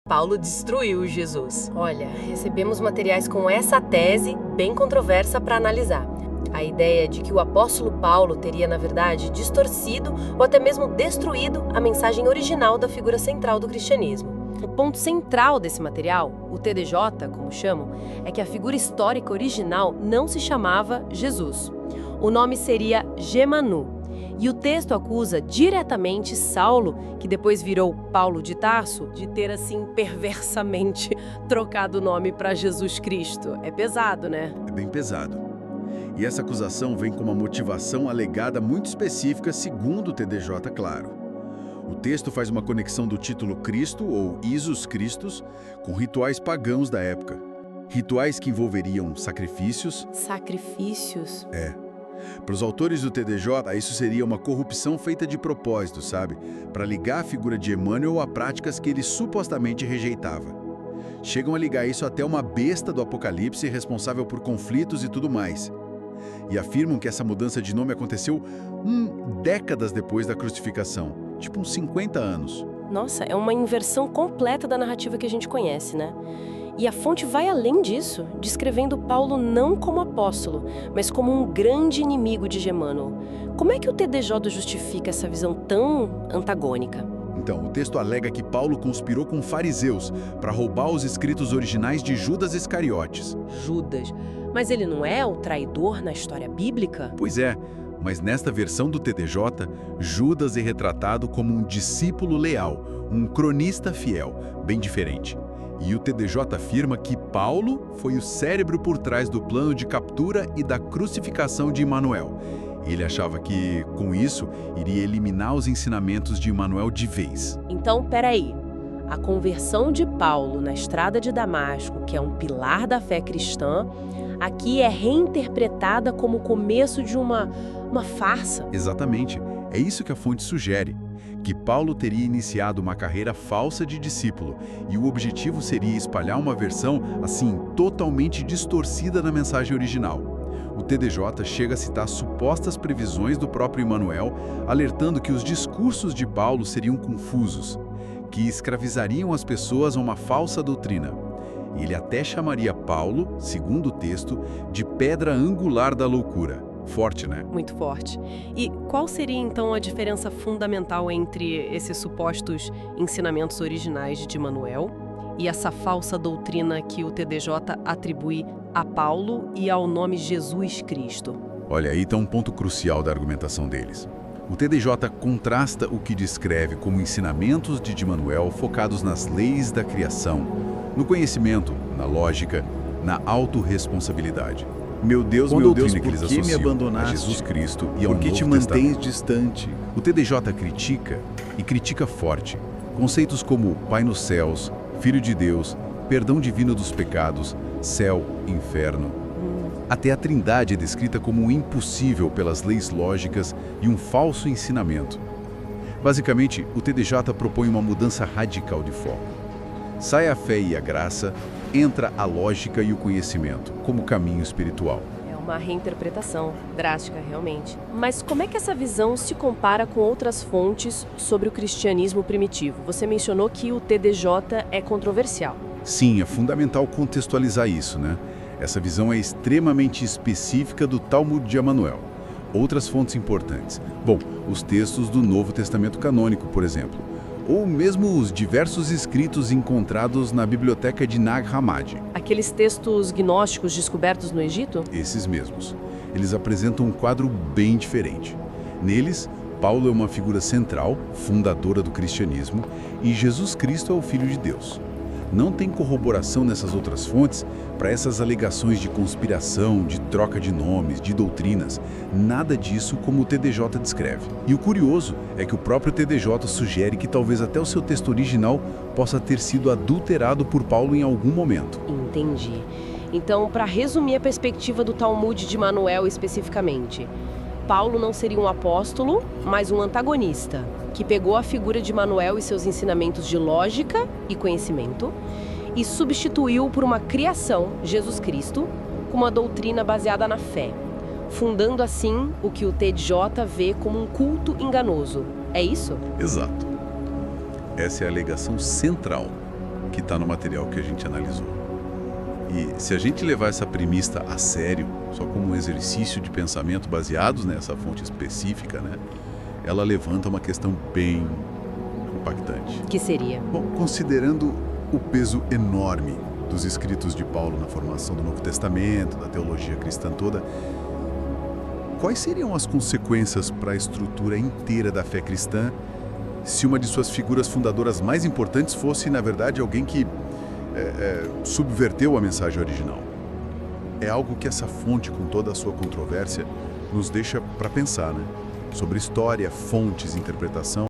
Paulo destruiu Jesus. Olha, recebemos materiais com essa tese bem controversa para analisar. A ideia de que o apóstolo Paulo teria, na verdade, distorcido ou até mesmo destruído a mensagem original da figura central do cristianismo. O ponto central desse material, o TDJ, como chamam, é que a figura histórica original não se chamava Jesus. O nome seria Gemanu. E o texto acusa diretamente Saulo, que depois virou Paulo de Tarso, de ter assim perversamente trocado o nome para Jesus Cristo. É pesado, né? É bem pesado. E essa acusação vem com uma motivação alegada muito específica, segundo o TDJ, claro. O texto faz uma conexão do título Cristo, ou Isus Christus, com rituais pagãos da época. Rituais que envolveriam sacrifícios. Sacrifícios? Para os autores do TDJ, isso seria uma corrupção feita de propósito, sabe? Para ligar a figura de Emmanuel a práticas que ele supostamente rejeitava. Chegam a ligar isso até uma besta do Apocalipse responsável por conflitos e tudo mais. E afirmam que essa mudança de nome aconteceu décadas depois da crucificação, tipo uns 50 anos. Nossa, é uma inversão completa da narrativa que a gente conhece, né? E a fonte vai além disso, descrevendo Paulo não como apóstolo, mas como um grande inimigo de Emmanuel. Como é que o TDJ justifica essa visão tão antagônica? Então, o texto alega que Paulo conspirou com fariseus para roubar os escritos originais de Judas Iscariotes. Judas. Mas ele não é o traidor na história bíblica? Pois é, mas nesta versão do TDJ, Judas é retratado como um discípulo leal, um cronista fiel, bem diferente. E o TDJ afirma que Paulo foi o cérebro por trás do plano de captura e da crucificação de Emanuel. Ele achava que, com isso, iria eliminar os ensinamentos de Emanuel de vez. Então, peraí. A conversão de Paulo na estrada de Damasco, que é um pilar da fé cristã, aqui é reinterpretada como o começo de uma farsa. Exatamente. É isso que a fonte sugere. Que Paulo teria iniciado uma carreira falsa de discípulo e o objetivo seria espalhar uma versão, assim, totalmente distorcida da mensagem original. O TDJ chega a citar supostas previsões do próprio Emanuel, alertando que os discursos de Paulo seriam confusos, que escravizariam as pessoas a uma falsa doutrina. Ele até chamaria Paulo, segundo o texto, de pedra angular da loucura. Forte, né? Muito forte. E qual seria, então, a diferença fundamental entre esses supostos ensinamentos originais de Emanuel e essa falsa doutrina que o TDJ atribui a Paulo e ao nome Jesus Cristo? Olha, aí está um ponto crucial da argumentação deles. O TDJ contrasta o que descreve como ensinamentos de Emanuel focados nas leis da criação, no conhecimento, na lógica, na autorresponsabilidade. Meu Deus, Com a meu Deus, doutrina que eles por que me associam abandonaste? a Jesus Cristo e ao Por que te Novo mantens Testamento. distante? O TDJ critica, e critica forte, conceitos como Pai nos céus, Filho de Deus, perdão divino dos pecados, céu, inferno. Até a Trindade é descrita como impossível pelas leis lógicas e um falso ensinamento. Basicamente, o TDJ propõe uma mudança radical de foco. Sai a fé e a graça, entra a lógica e o conhecimento, como caminho espiritual. É uma reinterpretação drástica, realmente. Mas como é que essa visão se compara com outras fontes sobre o cristianismo primitivo? Você mencionou que o TDJ é controversial. Sim, é fundamental contextualizar isso, né? Essa visão é extremamente específica do Talmud de Emanuel. Outras fontes importantes. Bom, os textos do Novo Testamento canônico, por exemplo. Ou mesmo os diversos escritos encontrados na biblioteca de Nag Hammadi. Aqueles textos gnósticos descobertos no Egito? Esses mesmos. Eles apresentam um quadro bem diferente. Neles, Paulo é uma figura central, fundadora do cristianismo, e Jesus Cristo é o Filho de Deus. Não tem corroboração nessas outras fontes para essas alegações de conspiração, de troca de nomes, de doutrinas. Nada disso como o TDJ descreve. E o curioso é que o próprio TDJ sugere que talvez até o seu texto original possa ter sido adulterado por Paulo em algum momento. Entendi. Então, para resumir a perspectiva do Talmud de Emanuel especificamente, Paulo não seria um apóstolo, mas um antagonista, que pegou a figura de Emanuel e seus ensinamentos de lógica e conhecimento e substituiu por uma criação, Jesus Cristo, com uma doutrina baseada na fé, fundando assim o que o TDJ vê como um culto enganoso. É isso? Exato. Essa é a alegação central, que está no material que a gente analisou. E se a gente levar essa premissa a sério, só como um exercício de pensamento baseados nessa fonte específica, né, ela levanta uma questão bem impactante. Que seria? Bom, considerando o peso enorme dos escritos de Paulo na formação do Novo Testamento, da teologia cristã toda, quais seriam as consequências para a estrutura inteira da fé cristã se uma de suas figuras fundadoras mais importantes fosse, na verdade, alguém que subverteu a mensagem original? É algo que essa fonte, com toda a sua controvérsia, nos deixa para pensar, né? Sobre história, fontes, interpretação.